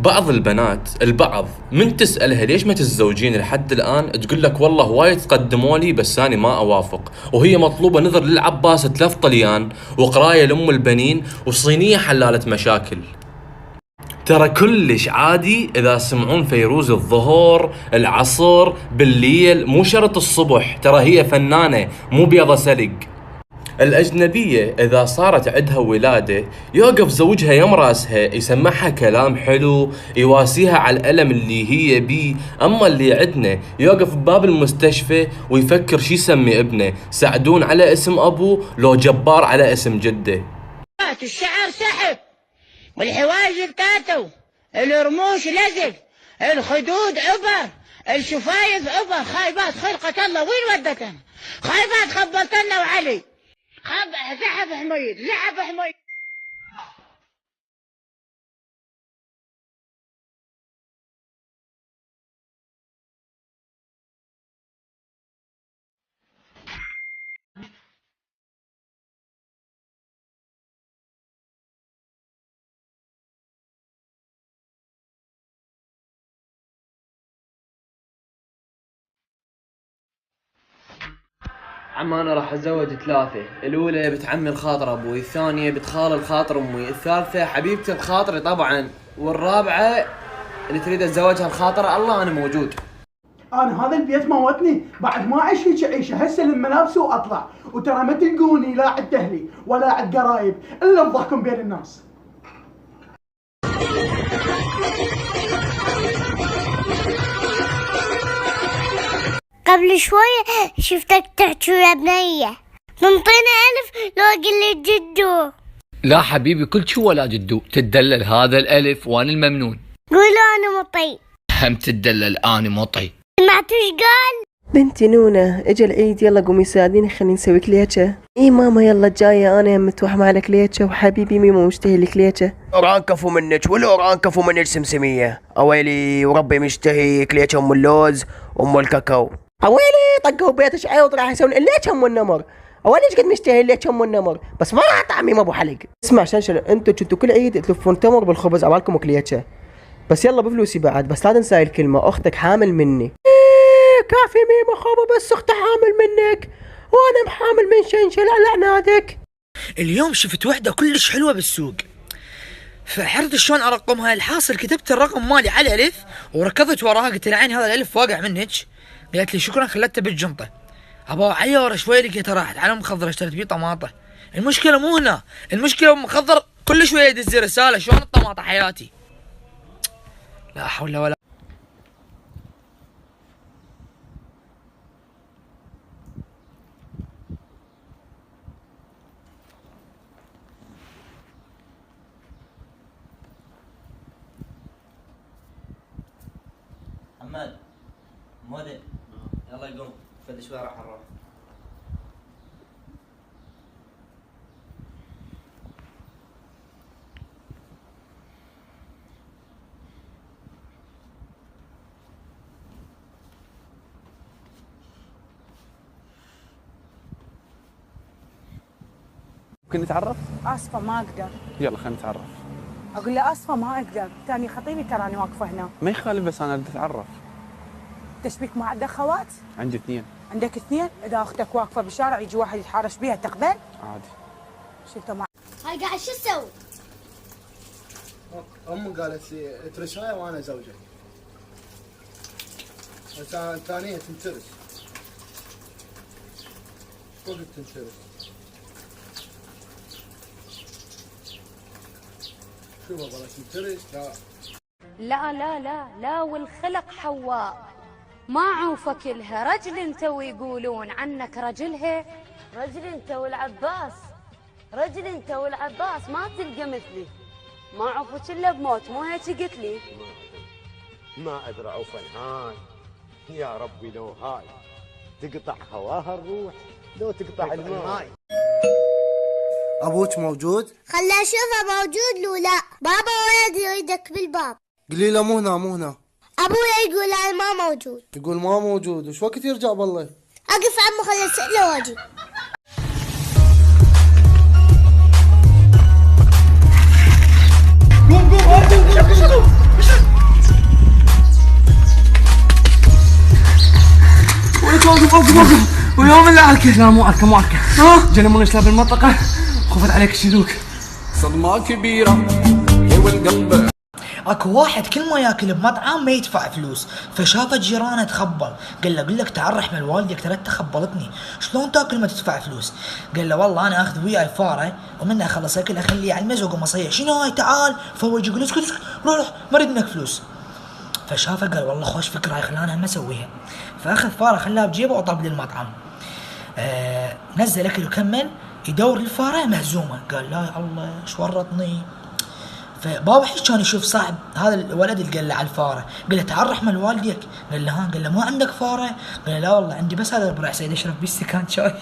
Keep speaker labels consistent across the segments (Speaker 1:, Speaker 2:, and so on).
Speaker 1: بعض البنات من تسألها ليش ما تتزوجين لحد الآن تقول لك والله وايد تقدموا لي بس أنا ما أوافق، وهي مطلوبة نذر للعباس 3 طليان وقراية لأم البنين وصينية حلالة مشاكل. ترى كلش عادي إذا سمعون فيروز الظهر، العصر، بالليل، مو شرط الصبح، ترى هي فنانة مو بيضة سلق. الأجنبية إذا صارت عندها ولادة يوقف زوجها يم راسها يسمعها كلام حلو يواسيها على الألم اللي هي بيه، أما اللي عندنا يوقف بباب المستشفى ويفكر شي يسمي ابنه، سعدون على اسم أبوه لو جبار على اسم جده.
Speaker 2: الشعر سحب والحواجب تاتو، الرموش لزق، الخدود عبر، الشفايف عبر، خايبات خلقة الله وين ودتنا؟ خايبات خبطنا وعلي زحف حميد زحف حميد.
Speaker 3: عم انا راح اتزوج 3، الاولى بتعمي الخاطر ابوي، الثانية بتخال الخاطر امي، الثالثة حبيبتي بخاطري طبعا، والرابعة اللي تريد اتزوجها الخاطر الله انا موجود.
Speaker 4: انا هذا البيت موتني، بعد ما اعيش هيك عيشه، هسه لما ملابسي واطلع، وترى ما تلقوني لا عند اهلي ولا عند قرايب الا بضحكم بين الناس.
Speaker 5: قبل شوية شفتك تحكي يا بنية، تنطينا ألف لو قلت جدو.
Speaker 6: لا حبيبي كل شو ولا جدو، تدلل هذا الألف وأنا الممنون.
Speaker 5: قولوا أنا مطي.
Speaker 6: هم تدلل أنا مطي.
Speaker 5: سمعتوا ايش قال؟
Speaker 7: بنتي نونة اجا العيد، يلا قومي ساعديني خليني نسوي كليتشة. اي ماما يلا جاية، انا متوحمة على كليتشة وحبيبي ميمو مشتهي لكليتشة.
Speaker 8: اوران كفو منك والاوران كفو منك سمسمية، اويلي وربي مشتهي كليتشة ام اللوز وام الكاكاو. اويلي طقوا بيتش عيوط راح يسوون ليش ام النمر، اويلي ايش قد مشتهي ليش ام النمر، بس ما راح طعمي ابو حلق. اسمع شنشل، انتوا كنتوا كل عيد تلفون تمر بالخبز عبالكم كليتشة، بس يلا بفلوسي بعد، بس لا تنساي الكلمة اختك حامل مني. كافي ميمو خابا، بس اختي حامل منك وانا محامل من شنشل على عنادك.
Speaker 9: اليوم شفت وحده كلش حلوه بالسوق، فحرت شلون ارقمها، الحاصل كتبت الرقم مالي على الف وركضت وراها، قلت لها عين هذا الالف واقع منك، قالت لي شكرا خلته بالجنطه. ابا علي ورا شوي لقيتها راحت على مخضر اشتريت بيه طماطه. المشكله مو هنا، المشكله مخضر كل شويه يدز رساله شلون الطماطه حياتي. لا حول ولا
Speaker 3: محمد مودي يلا يقوم فد شوي راح نروح.
Speaker 10: ممكن نتعرف؟
Speaker 11: اسفه ما اقدر.
Speaker 10: يلا خلينا نتعرف.
Speaker 11: اقول له اسفه ما اقدر، ثاني خطيبي تراني واقفه هنا.
Speaker 10: ما يخالف بس انا بدي اتعرف.
Speaker 11: تشبيك ما عندك خوات؟
Speaker 10: عندي 2.
Speaker 11: عندك 2؟ اذا اختك واقفه بالشارع يجي واحد يتحارش بيها تقبل؟
Speaker 10: عادي.
Speaker 5: شفته ما هاي قاعد شو تسوي؟
Speaker 12: قالت لي اترسها وانا زوجك. الثانية تنترس. وقت تنترس. شو بابا تنترس؟
Speaker 13: لا لا لا لا والخلق حواء ما عوفك لها، رجل انت ويقولون عنك رجلها.
Speaker 14: رجل انت والعباس، رجل انت والعباس ما تلقى مثلي، ما عوفك الا بموت، مو هيك قلت لي؟
Speaker 15: ما ادري عوفا هاي، يا ربي لو هاي تقطع هواها الروح لو تقطع الماء.
Speaker 12: ابوك موجود؟
Speaker 5: خلنا اشوفه موجود لو لا. بابا ولد يريدك بالباب.
Speaker 12: قولي له مو هنا مو هنا.
Speaker 5: ابويا يقول انا ما موجود.
Speaker 12: يقول ما موجود، وش وقت يرجع بالله؟
Speaker 5: اقف عمو خلنا اساله واجي.
Speaker 4: قوم قوم
Speaker 3: بيوم من العركة. لا مو عركة مو عركة. جنمونا شلاب المنطقة خفت عليك الشذوك.
Speaker 16: صدمة كبيرة هي والقلب.
Speaker 9: اكو واحد كل ما ياكل بمطعم ما يدفع فلوس، فشافه جيرانه تخبل، قال له قل لك تعال رحمه والديك ترى خبلتني، شلون تاكل ما تدفع فلوس؟ قال له والله انا اخذ وياي فاره ومنها اخلص اكل اخليه على المز واقوم اصيح. شنو هاي تعال؟ فهو يجي يقول اسكت روح ما اريد منك فلوس. فشافه قال والله خوش فكره هاي خلاني هم اسويها. فاخذ فاره خلاها بجيبه وطاب للمطعم. نزل اكل وكمل يدور الفاره مهزومه، قال لا يا الله ايش ورطني. فبابا حش كان يشوف صاحب هذا الولد اللي قال له على الفاره، قال له تعال رحمه لوالديك. قال له ها، قال له ما عندك فاره؟ قال له لا والله عندي بس هذا البرع سيد اشرب بيه استكان شاي.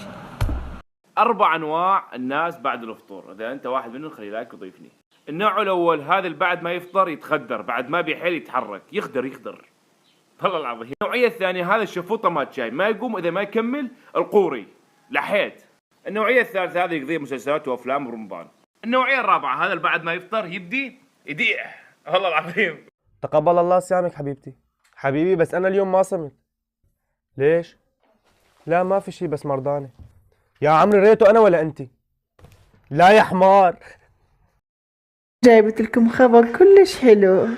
Speaker 17: 4 انواع الناس بعد الفطور، اذا انت واحد منهم خلي لايك وضيفني. النوع الاول هذا اللي بعد ما يفطر يتخدر، بعد ما بيحيل يتحرك، يخدر والله العظيم. النوعيه الثانيه هذا الشفوطه مات شاي، ما يقوم اذا ما يكمل القوري لحيت. النوعيه الثالثه هذا يقضي مسلسلات وافلام برمضان. النوعيه الرابعه هذا اللي بعد ما يفطر يبدي يديع والله العظيم.
Speaker 18: تقبل الله صيامك حبيبتي. حبيبي بس انا اليوم ما صمت. ليش؟ لا ما في شي بس مرضاني. يا عمري ريته انا ولا انتي؟ لا يا حمار.
Speaker 7: جايبت لكم خبر كلش حلو،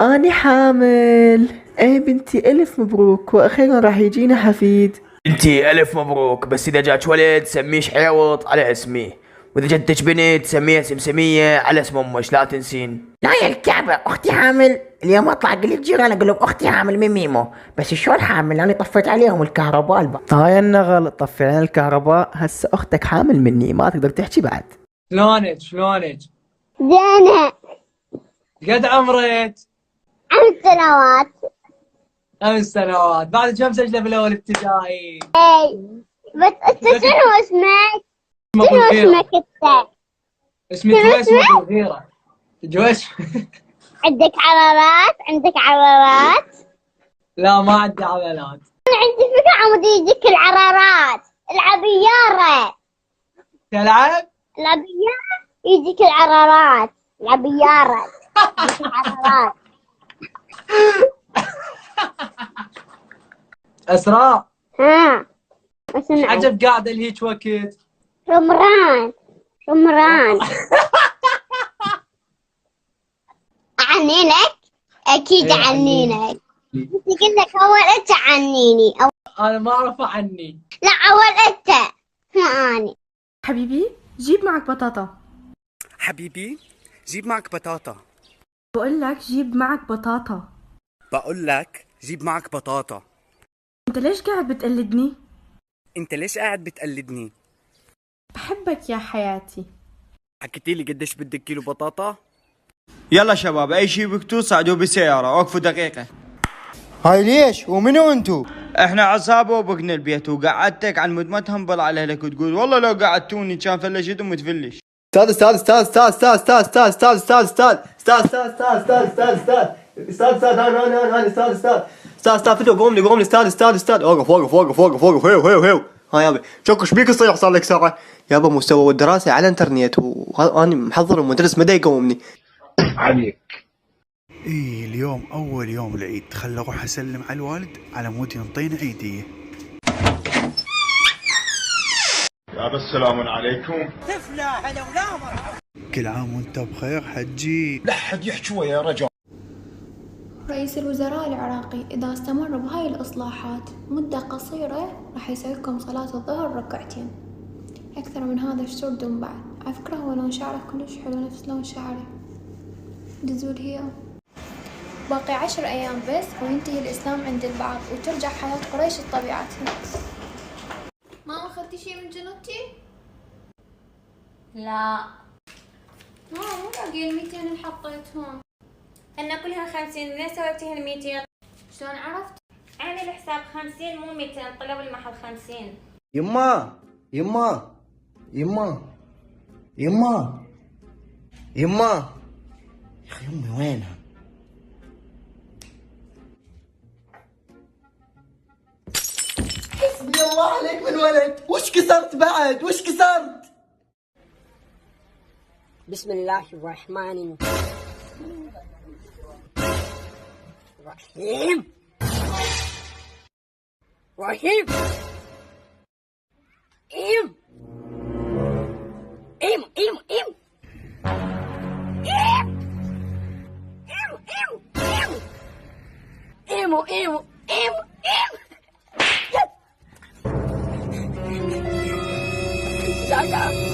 Speaker 7: أنا حامل. ايه بنتي ألف مبروك، وأخيرا راح يجينا حفيد.
Speaker 8: بنتي ألف مبروك، بس إذا جاك ولد سميه شحيوط على اسمي، وإذا جتك بنت سميها سمسمية على اسم أمش لا تنسين.
Speaker 19: لا يا الكعبة أختي حامل. اليوم أطلع أقول للجيران أقول لهم أختي حامل من ميمو، بس شلون حامل؟ أنا طفيت عليهم الكهرباء البعض.
Speaker 7: هاي النغل طفي علينا الكهرباء، هسه أختك حامل مني ما تقدر تحكي بعد.
Speaker 3: شلونك؟
Speaker 5: زينة.
Speaker 3: قد عمرك؟
Speaker 5: 5 سنوات.
Speaker 3: 5 سنوات. بعد كم سجلة بالأول ابتدائي؟
Speaker 5: اي بس انت شنو اسمك؟ شنو اسمك انت؟
Speaker 3: اسمي جويس ابو الغيرة. جويس.
Speaker 5: عندك عضلات؟
Speaker 3: لا ما عندي عضلات.
Speaker 5: انا عندي فكرة عم يجيك العرارات، العبيارة.
Speaker 3: تلعب؟
Speaker 5: العبيارة يجيك العرارات، العبيارة. العرارات.
Speaker 3: اسراء.
Speaker 5: ها.
Speaker 3: عجب قاعدة لهيك وقت.
Speaker 5: رمران. عنينك؟ اكيد عنينك. قلت لك اول انت عنيني.
Speaker 3: انا ما اعرف عني.
Speaker 5: لا اول انت مو اني.
Speaker 20: حبيبي جيب معك بطاطا.
Speaker 21: حبيبي جيب معك بطاطا.
Speaker 20: بقول لك جيب معك بطاطا.
Speaker 21: بقول لك جيب معك بطاطا.
Speaker 20: انت ليش قاعد بتقلدني؟
Speaker 21: انت ليش قاعد بتقلدني؟
Speaker 20: بحبك يا حياتي.
Speaker 21: حكيتيلي قديش بدك كيلو بطاطا؟
Speaker 22: يلا شباب اي شي بكتو صعدوا بسيارة، وقفوا دقيقة.
Speaker 12: هاي ليش؟ ومنو انتو؟
Speaker 22: احنا عصابة وبقنا البيت، وقعدتك على المود ما تهنبل على اهلك وتقول والله لو قعدتوني كان فلشت ومتفلش.
Speaker 8: استاذ فتو قوم لي استاذ وقف هيو ها يابا شوك ايش بيك صيح صار لك ساعة يابا مستوى الدراسة على الانترنت وانا محضر المدرس ما يقومني
Speaker 23: عليك. ايه اليوم اول يوم العيد، خل اروح اسلم على الوالد على مود ينطينا عيدية.
Speaker 24: يابا السلام عليكم.
Speaker 2: تفلح على ولامر.
Speaker 23: كل عام وانت بخير حجي.
Speaker 24: لا حد يحكي يا رجال.
Speaker 25: رئيس الوزراء العراقي إذا استمر بهاي الإصلاحات مدة قصيرة راح يسوي لكم صلاة الظهر ركعتين. أكثر من هذا ايش تردون بعد؟ على فكرة هو لون شعره كلش حلو نفس لون شعري. دزول هي. باقي 10 أيام بس وينتهي الإسلام عند البعض وترجع حياة قريش لطبيعتها. ما أخذتي شي من جنوبتي؟
Speaker 26: لا.
Speaker 25: مو باقي 200 اللي حطيتهم.
Speaker 26: هن كلها 50. ليه سويتي هال 200؟
Speaker 25: شلون عرفت؟
Speaker 26: اعملي الحساب 50 مو 200 طلب المحل 50.
Speaker 12: يما يا اخي امي وينها؟ حسبي الله عليك من ولد. وش كسرت بعد؟ وش كسرت؟
Speaker 27: بسم الله الرحمن الرحيم. ايمو ايمو ايمو ايمو.